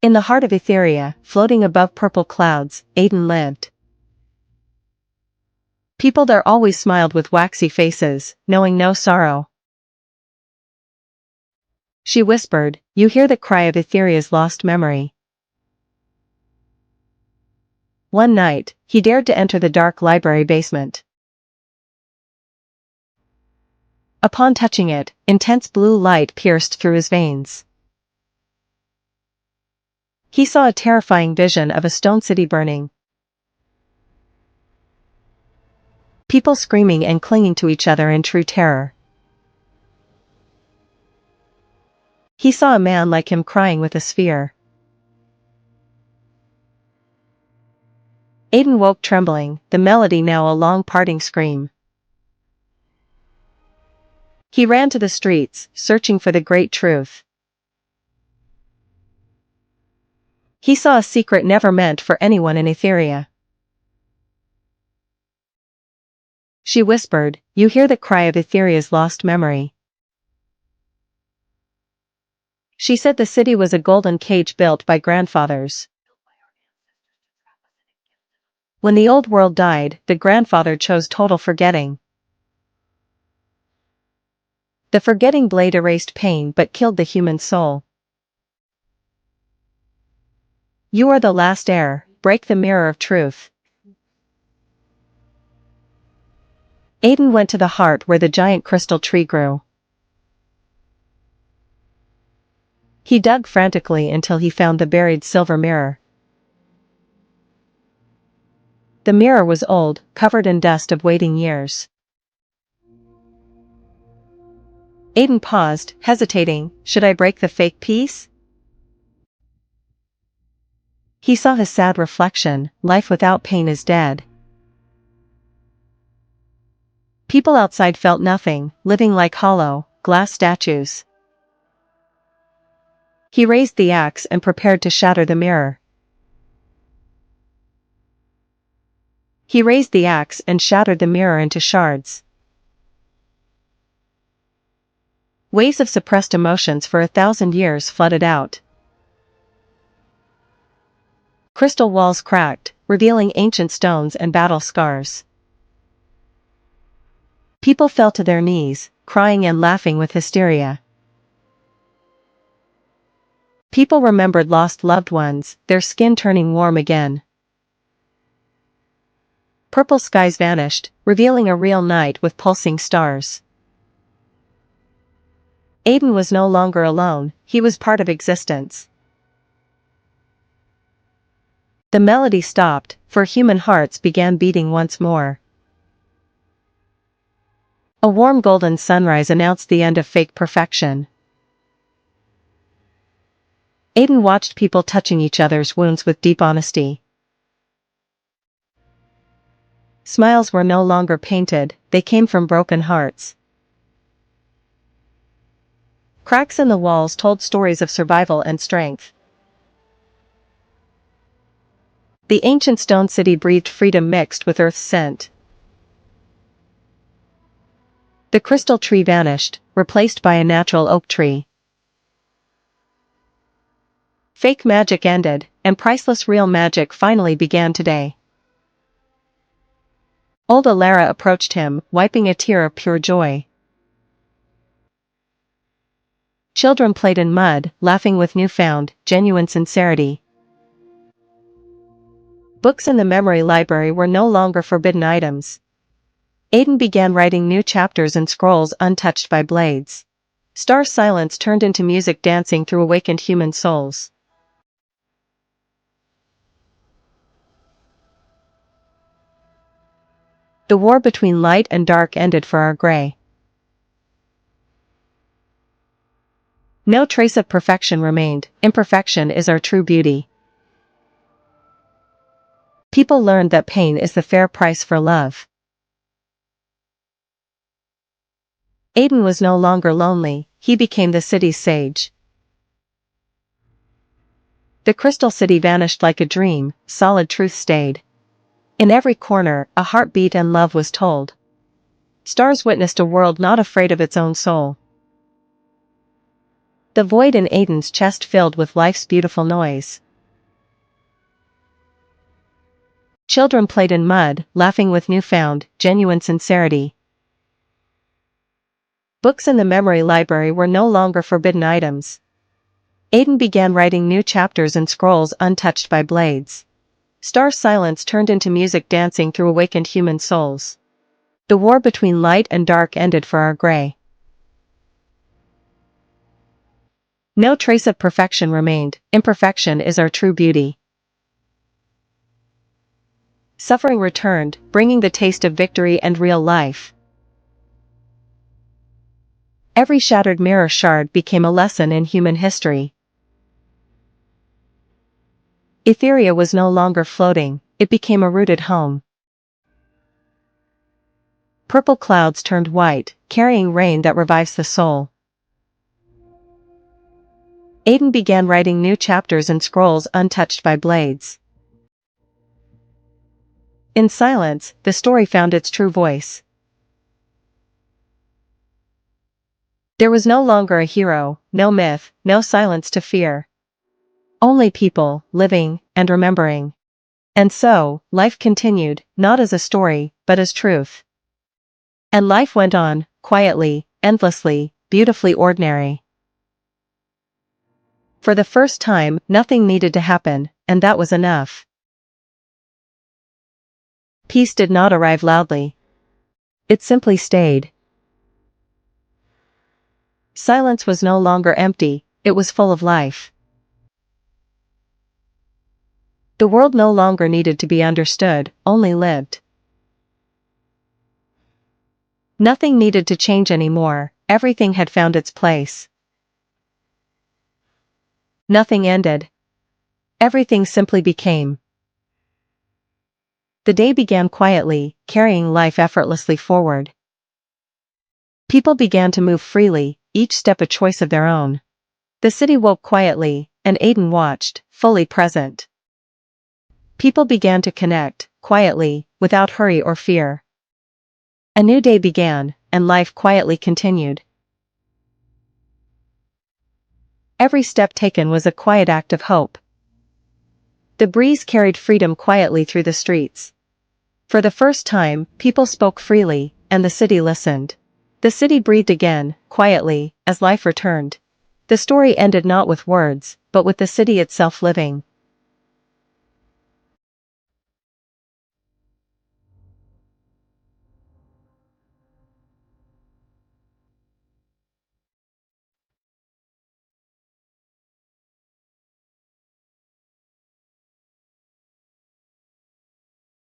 In the heart of Aetheria, floating above purple clouds, Aiden lived. People there always smiled with waxy faces, knowing no sorrow. She whispered, "You hear the cry of Aetheria's lost memory." One night, he dared to enter the dark library basement. Upon touching it, intense blue light pierced through his veins. He saw a terrifying vision of a stone city burning. People screaming and clinging to each other in true terror. He saw a man like him crying with a sphere. Aiden woke trembling, the melody now a long parting scream. He ran to the streets, searching for the great truth. He saw a secret never meant for anyone in Aetheria. She whispered, "You hear the cry of Aetheria's lost memory." She said the city was a golden cage built by grandfathers. When the old world died, the grandfather chose total forgetting. The forgetting blade erased pain but killed the human soul. You are the last heir, break the mirror of truth. Aiden went to the heart where the giant crystal tree grew. He dug frantically until he found the buried silver mirror. The mirror was old, covered in dust of waiting years. Aiden paused, hesitating, should I break the fake piece? He saw his sad reflection, life without pain is dead. People outside felt nothing, living like hollow, glass statues. He raised the axe and prepared to shatter the mirror. He raised the axe and shattered the mirror into shards. Waves of suppressed emotions for 1,000 years flooded out. Crystal walls cracked, revealing ancient stones and battle scars. People fell to their knees, crying and laughing with hysteria. People remembered lost loved ones, their skin turning warm again. Purple skies vanished, revealing a real night with pulsing stars. Aiden was no longer alone, he was part of existence. The melody stopped, for human hearts began beating once more. A warm golden sunrise announced the end of fake perfection. Aiden watched people touching each other's wounds with deep honesty. Smiles were no longer painted, they came from broken hearts. Cracks in the walls told stories of survival and strength. The ancient stone city breathed freedom mixed with earth's scent. The crystal tree vanished, replaced by a natural oak tree. Fake magic ended, and priceless real magic finally began today. Old Alara approached him, wiping a tear of pure joy. Children played in mud, laughing with newfound, genuine sincerity. Books in the memory library were no longer forbidden items. Aiden began writing new chapters in scrolls untouched by blades. Star silence turned into music dancing through awakened human souls. The war between light and dark ended for our gray. No trace of perfection remained, imperfection is our true beauty. People learned that pain is the fair price for love. Aiden was no longer lonely, he became the city's sage. The crystal city vanished like a dream, solid truth stayed. In every corner, a heartbeat and love was told. Stars witnessed a world not afraid of its own soul. The void in Aiden's chest filled with life's beautiful noise. Children played in mud, laughing with newfound, genuine sincerity. Books in the memory library were no longer forbidden items. Aiden began writing new chapters in scrolls untouched by blades. Star's silence turned into music dancing through awakened human souls. The war between light and dark ended for our gray. No trace of perfection remained. Imperfection is our true beauty. Suffering returned, bringing the taste of victory and real life. Every shattered mirror shard became a lesson in human history. Aetheria was no longer floating, it became a rooted home. Purple clouds turned white, carrying rain that revives the soul. Aiden began writing new chapters in scrolls untouched by blades. In silence, the story found its true voice. There was no longer a hero, no myth, no silence to fear. Only people, living, and remembering. And so, life continued, not as a story, but as truth. And life went on, quietly, endlessly, beautifully ordinary. For the first time, nothing needed to happen, and that was enough. Peace did not arrive loudly. It simply stayed. Silence was no longer empty, it was full of life. The world no longer needed to be understood, only lived. Nothing needed to change anymore, everything had found its place. Nothing ended. Everything simply became. The day began quietly, carrying life effortlessly forward. People began to move freely, each step a choice of their own. The city woke quietly, and Aiden watched, fully present. People began to connect, quietly, without hurry or fear. A new day began, and life quietly continued. Every step taken was a quiet act of hope. The breeze carried freedom quietly through the streets. For the first time, people spoke freely, and the city listened. The city breathed again, quietly, as life returned. The story ended not with words, but with the city itself living.